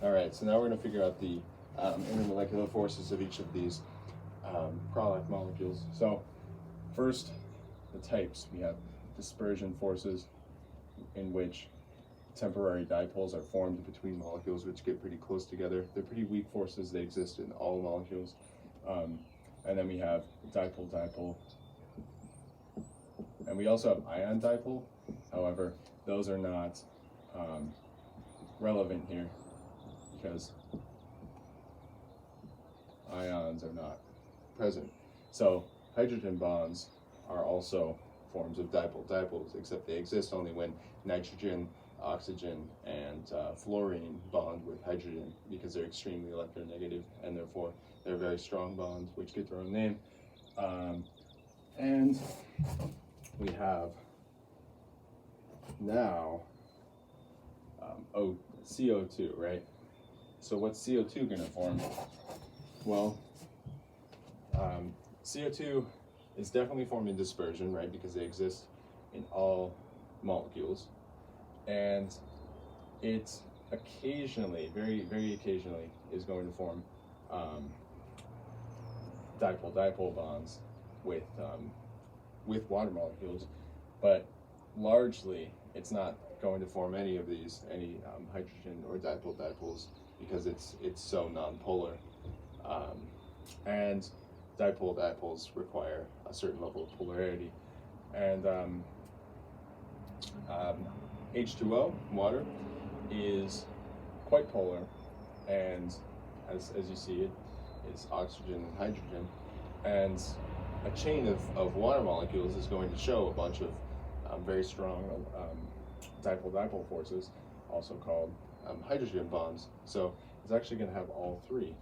All right, so now we're going to figure out the intermolecular forces of each of these product molecules. So first, the types. We have dispersion forces, in which temporary dipoles are formed between molecules which get pretty close together. They're pretty weak forces. They exist in all molecules. And then we have dipole-dipole. And we also have ion dipole. However, those are not relevant here because ions are not present. So hydrogen bonds are also forms of dipole-dipoles, except they exist only when nitrogen, oxygen, and fluorine bond with hydrogen, because they're extremely electronegative, and therefore they're very strong bonds, which get their own name. And we have now CO2, right? So what's CO2 going to form? Well, CO2 is definitely formed in dispersion, right? Because they exist in all molecules. And it occasionally, very, very occasionally, is going to form dipole-dipole bonds with water molecules. But largely, it's not going to form any of these, hydrogen or dipole-dipoles, because it's so nonpolar. And dipole-dipoles require a certain level of polarity. And H2O, water, is quite polar, and as you see, it is oxygen and hydrogen. And a chain of water molecules is going to show a bunch of very strong dipole-dipole forces, also called hydrogen bonds. So it's actually going to have all three.